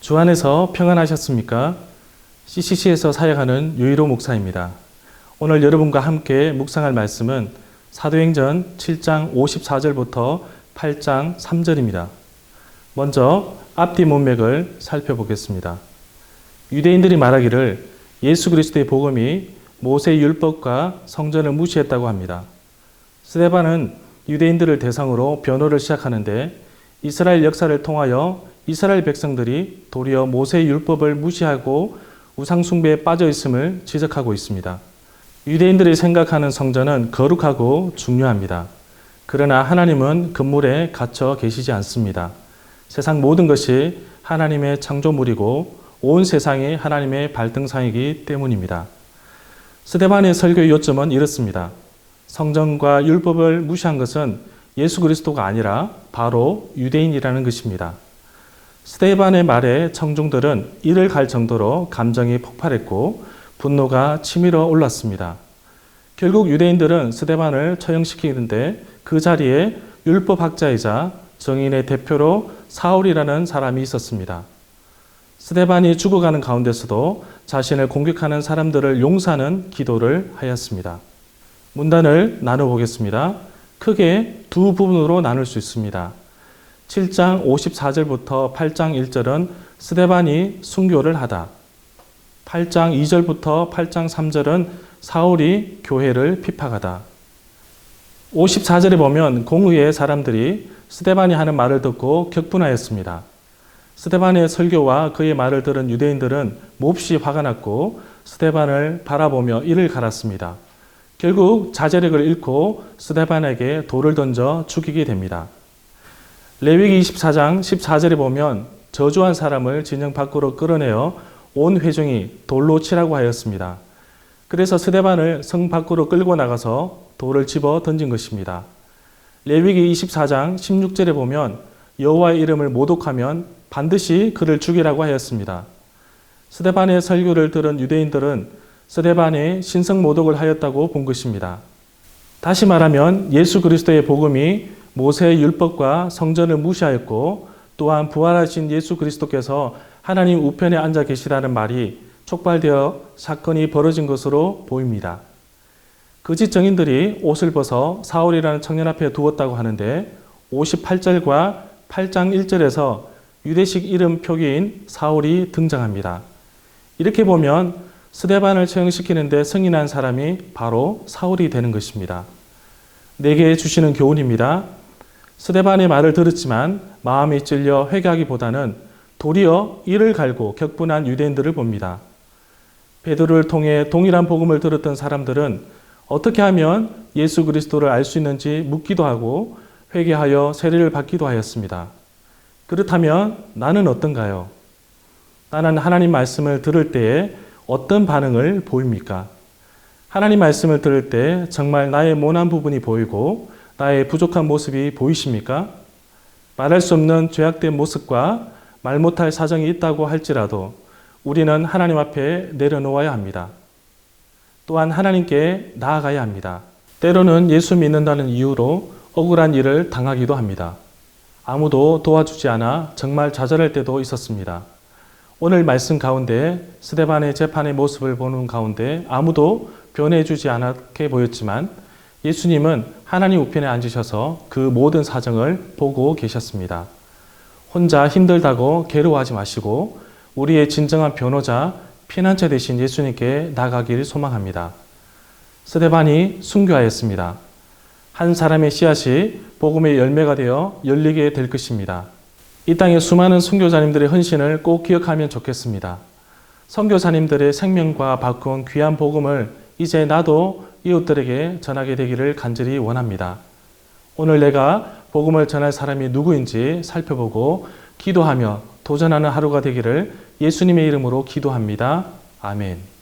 주 안에서 평안하셨습니까? CCC에서 사역하는 유일호 목사입니다. 오늘 여러분과 함께 묵상할 말씀은 사도행전 7장 54절부터 8장 3절입니다. 먼저 앞뒤 문맥을 살펴보겠습니다. 유대인들이 말하기를 예수 그리스도의 복음이 모세의 율법과 성전을 무시했다고 합니다. 스데반은 유대인들을 대상으로 변호를 시작하는데 이스라엘 역사를 통하여 이스라엘 백성들이 도리어 모세의 율법을 무시하고 우상숭배에 빠져 있음을 지적하고 있습니다. 유대인들이 생각하는 성전은 거룩하고 중요합니다. 그러나 하나님은 건물에 갇혀 계시지 않습니다. 세상 모든 것이 하나님의 창조물이고 온 세상이 하나님의 발등상이기 때문입니다. 스데반의 설교의 요점은 이렇습니다. 성전과 율법을 무시한 것은 예수 그리스도가 아니라 바로 유대인이라는 것입니다. 스데반의 말에 청중들은 이를 갈 정도로 감정이 폭발했고 분노가 치밀어 올랐습니다. 결국 유대인들은 스데반을 처형시키는데 그 자리에 율법학자이자 정인의 대표로 사울이라는 사람이 있었습니다. 스데반이 죽어가는 가운데서도 자신을 공격하는 사람들을 용서하는 기도를 하였습니다. 문단을 나눠보겠습니다. 크게 두 부분으로 나눌 수 있습니다. 7장 54절부터 8장 1절은 스데반이 순교를 하다. 8장 2절부터 8장 3절은 사울이 교회를 핍박하다. 54절에 보면 공의의 사람들이 스데반이 하는 말을 듣고 격분하였습니다. 스데반의 설교와 그의 말을 들은 유대인들은 몹시 화가 났고 스데반을 바라보며 이를 갈았습니다. 결국 자제력을 잃고 스데반에게 돌을 던져 죽이게 됩니다. 레위기 24장 14절에 보면 저주한 사람을 진영 밖으로 끌어내어 온 회중이 돌로 치라고 하였습니다. 그래서 스데반을 성 밖으로 끌고 나가서 돌을 집어 던진 것입니다. 레위기 24장 16절에 보면 여호와의 이름을 모독하면 반드시 그를 죽이라고 하였습니다. 스데반의 설교를 들은 유대인들은 스데반이 신성 모독을 하였다고 본 것입니다. 다시 말하면 예수 그리스도의 복음이 모세의 율법과 성전을 무시하였고 또한 부활하신 예수 그리스도께서 하나님 우편에 앉아 계시라는 말이 촉발되어 사건이 벌어진 것으로 보입니다. 거짓 정인들이 옷을 벗어 사울이라는 청년 앞에 두었다고 하는데 58절과 8장 1절에서 유대식 이름 표기인 사울이 등장합니다. 이렇게 보면 스데반을 처형시키는데 승인한 사람이 바로 사울이 되는 것입니다. 내게 주시는 교훈입니다. 스데반의 말을 들었지만 마음이 찔려 회개하기보다는 도리어 이를 갈고 격분한 유대인들을 봅니다. 베드로를 통해 동일한 복음을 들었던 사람들은 어떻게 하면 예수 그리스도를 알 수 있는지 묻기도 하고 회개하여 세례를 받기도 하였습니다. 그렇다면 나는 어떤가요? 나는 하나님 말씀을 들을 때에 어떤 반응을 보입니까? 하나님 말씀을 들을 때 정말 나의 모난 부분이 보이고 나의 부족한 모습이 보이십니까? 말할 수 없는 죄악된 모습과 말 못할 사정이 있다고 할지라도 우리는 하나님 앞에 내려놓아야 합니다. 또한 하나님께 나아가야 합니다. 때로는 예수 믿는다는 이유로 억울한 일을 당하기도 합니다. 아무도 도와주지 않아 정말 좌절할 때도 있었습니다. 오늘 말씀 가운데 스데반의 재판의 모습을 보는 가운데 아무도 변해주지 않게 보였지만 예수님은 하나님 우편에 앉으셔서 그 모든 사정을 보고 계셨습니다. 혼자 힘들다고 괴로워하지 마시고 우리의 진정한 변호자, 피난처 되신 예수님께 나가기를 소망합니다. 스데반이 순교하였습니다. 한 사람의 씨앗이 복음의 열매가 되어 열리게 될 것입니다. 이 땅의 수많은 선교사님들의 헌신을 꼭 기억하면 좋겠습니다. 선교사님들의 생명과 바꾼 귀한 복음을 이제 나도 이웃들에게 전하게 되기를 간절히 원합니다. 오늘 내가 복음을 전할 사람이 누구인지 살펴보고 기도하며 도전하는 하루가 되기를 예수님의 이름으로 기도합니다. 아멘.